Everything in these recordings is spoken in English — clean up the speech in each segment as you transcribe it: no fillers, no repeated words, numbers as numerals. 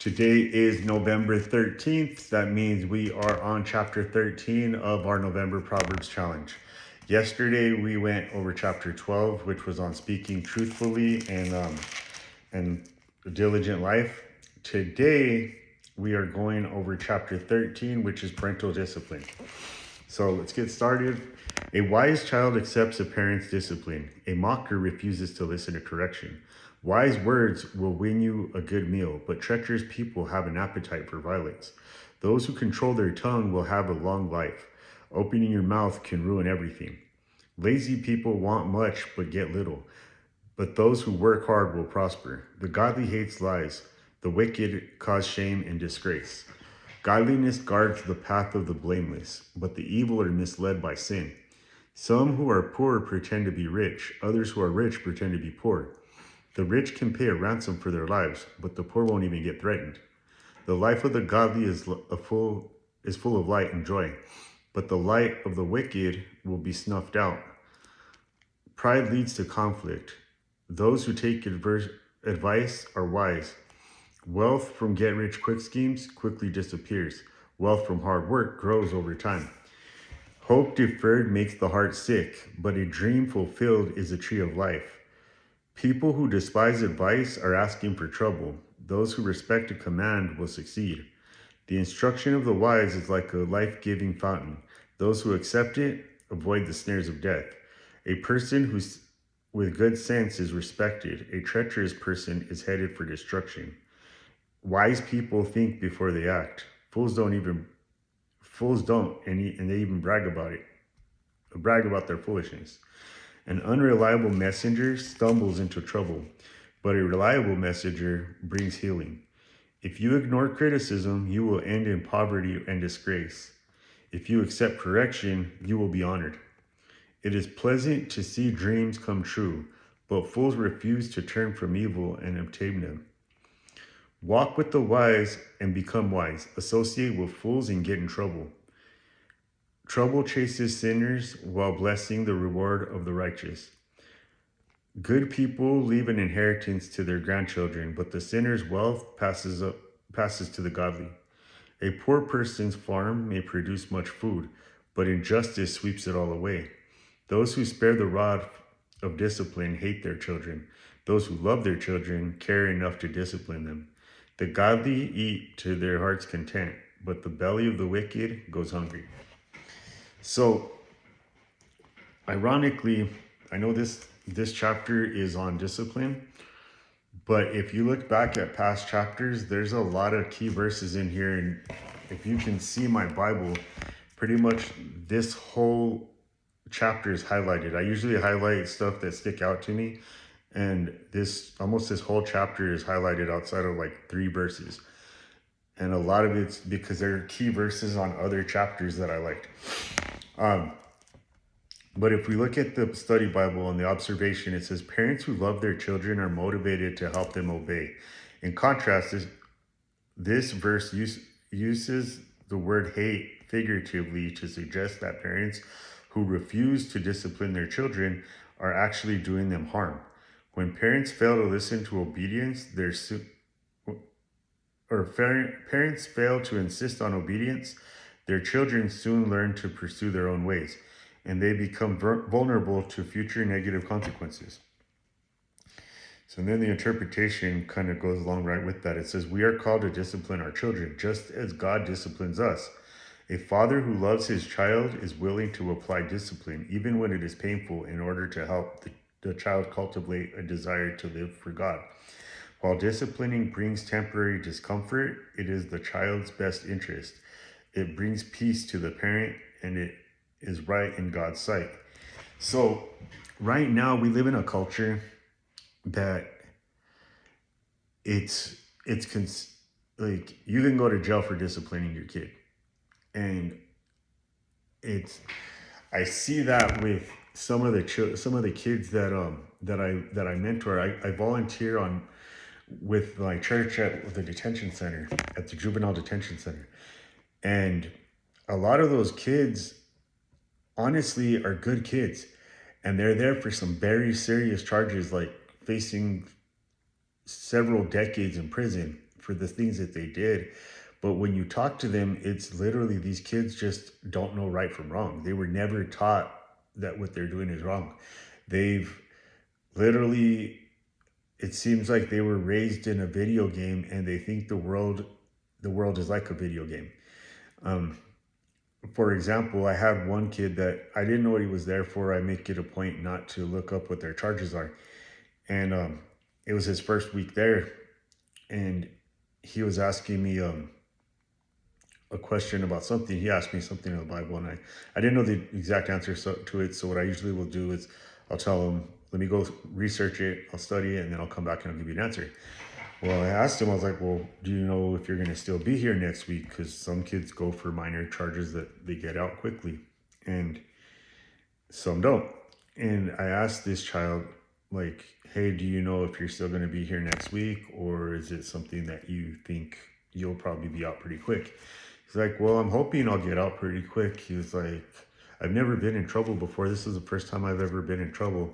Today is November 13th. That means we are on chapter 13 of our November Proverbs challenge. Yesterday we went over chapter 12, which was on speaking truthfully and a diligent life. Today we are going over chapter 13, which is parental discipline. So let's get started. A wise child accepts a parent's discipline. A mocker refuses to listen to correction. Wise words will win you a good meal, but treacherous people have an appetite for violence. Those who control their tongue will have a long life. Opening your mouth can ruin everything. Lazy people want much but get little, but those who work hard will prosper. The godly hates lies. The wicked cause shame and disgrace. Godliness guards the path of the blameless, but the evil are misled by sin. Some who are poor pretend to be rich. Others who are rich pretend to be poor. The rich can pay a ransom for their lives, but the poor won't even get threatened. The life of the godly is full of light and joy, but the light of the wicked will be snuffed out. Pride leads to conflict. Those who take advice are wise. Wealth from get-rich-quick schemes quickly disappears. Wealth from hard work grows over time. Hope deferred makes the heart sick, but a dream fulfilled is a tree of life. People who despise advice are asking for trouble. Those who respect a command will succeed. The instruction of the wise is like a life-giving fountain. Those who accept it avoid the snares of death. A person with good sense is respected. A treacherous person is headed for destruction. Wise people think before they act. Fools don't, and they even brag about their foolishness. An unreliable messenger stumbles into trouble, but a reliable messenger brings healing. If you ignore criticism, you will end in poverty and disgrace. If you accept correction, you will be honored. It is pleasant to see dreams come true, but fools refuse to turn from evil and obtain them. Walk with the wise and become wise. Associate with fools and get in trouble. Trouble chases sinners while blessing the reward of the righteous. Good people leave an inheritance to their grandchildren, but the sinner's wealth passes to the godly. A poor person's farm may produce much food, but injustice sweeps it all away. Those who spare the rod of discipline hate their children. Those who love their children care enough to discipline them. The godly eat to their heart's content, but the belly of the wicked goes hungry. So, ironically, I know this chapter is on discipline, but if you look back at past chapters, there's a lot of key verses in here. And if you can see my Bible, pretty much this whole chapter is highlighted. I usually highlight stuff that stick out to me. And this whole chapter is highlighted outside of like 3 verses. And a lot of it's because there are key verses on other chapters that I liked. But if we look at the study Bible and the observation, it says parents who love their children are motivated to help them obey. In contrast, this verse uses the word hate figuratively to suggest that parents who refuse to discipline their children are actually doing them harm. When parents fail to listen to obedience, parents fail to insist on obedience, their children soon learn to pursue their own ways, and they become vulnerable to future negative consequences. So then the interpretation kind of goes along right with that. It says, we are called to discipline our children, just as God disciplines us. A father who loves his child is willing to apply discipline, even when it is painful, in order to help the child cultivate a desire to live for God. While disciplining brings temporary discomfort, it is the child's best interest. It brings peace to the parent, and it is right in God's sight. So right now we live in a culture that like you can go to jail for disciplining your kid. And I see that with some of the kids that I mentor. I volunteer with my church at the detention center, at the juvenile detention center. And a lot of those kids honestly are good kids, and they're there for some very serious charges, like facing several decades in prison for the things that they did. But when you talk to them, it's literally these kids just don't know right from wrong. They were never taught that what they're doing is wrong. They've literally, it seems like they were raised in a video game and they think the world is like a video game. For example, I had one kid that I didn't know what he was there for. I make it a point not to look up what their charges are. And it was his first week there. And he was asking me a question about something. He asked me something in the Bible, and I didn't know the exact answer to it. So what I usually will do is I'll tell him, let me go research it, I'll study it, and then I'll come back and I'll give you an answer. Well, I asked him, I was like, well, do you know if you're going to still be here next week? Because some kids go for minor charges that they get out quickly, and some don't. And I asked this child, like, hey, do you know if you're still going to be here next week? Or is it something that you think you'll probably be out pretty quick? He's like, well, I'm hoping I'll get out pretty quick. He was like, I've never been in trouble before. This is the first time I've ever been in trouble.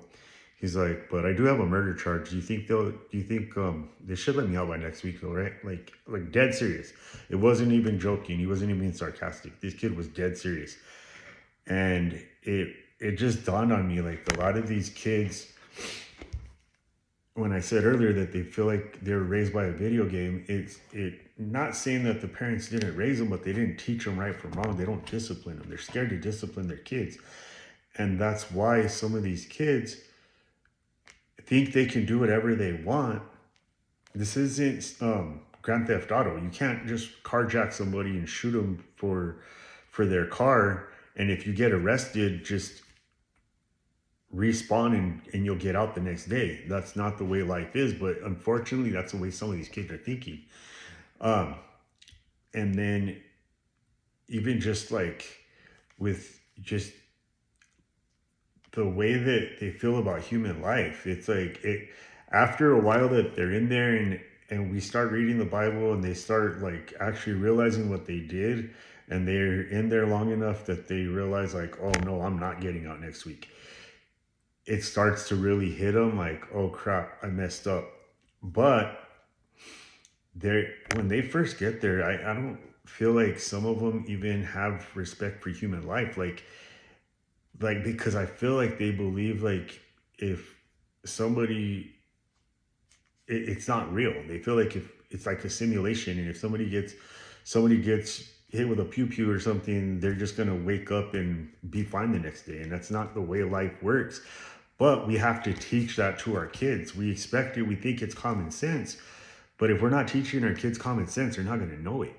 He's like, but I do have a murder charge. Do you think they should let me out by next week though, right? Like dead serious. It wasn't even joking. He wasn't even being sarcastic. This kid was dead serious. And it just dawned on me, like, a lot of these kids, when I said earlier that they feel like they were raised by a video game, it's not saying that the parents didn't raise them, but they didn't teach them right from wrong. They don't discipline them. They're scared to discipline their kids. And that's why some of these kids think they can do whatever they want. This isn't Grand Theft Auto. You can't just carjack somebody and shoot them for their car, and if you get arrested, just respawn and you'll get out the next day. That's not the way life is, but unfortunately that's the way some of these kids are thinking. And then even just like with just the way that they feel about human life, it's like after a while that they're in there and we start reading the Bible and they start like actually realizing what they did, and they're in there long enough that they realize like, oh no, I'm not getting out next week. It starts to really hit them like, oh crap, I messed up. But when they first get there, I don't feel like some of them even have respect for human life. Like because I feel like they believe like if somebody, it's not real. They feel like if it's like a simulation, and if somebody gets hit with a pew or something, they're just gonna wake up and be fine the next day. And that's not the way life works. But we have to teach that to our kids. We expect it. We think it's common sense. But if we're not teaching our kids common sense, they're not gonna know it.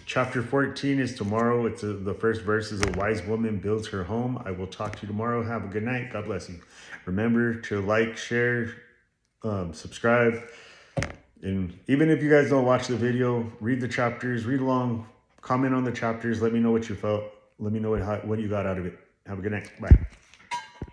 Chapter 14 is tomorrow. It's the first verse is, a wise woman builds her home. I will talk to you tomorrow. Have a good night. God bless you. Remember to like, share, subscribe. And even if you guys don't watch the video, read the chapters, read along, comment on the chapters. Let me know what you felt. Let me know what you got out of it. Have a good night. Bye.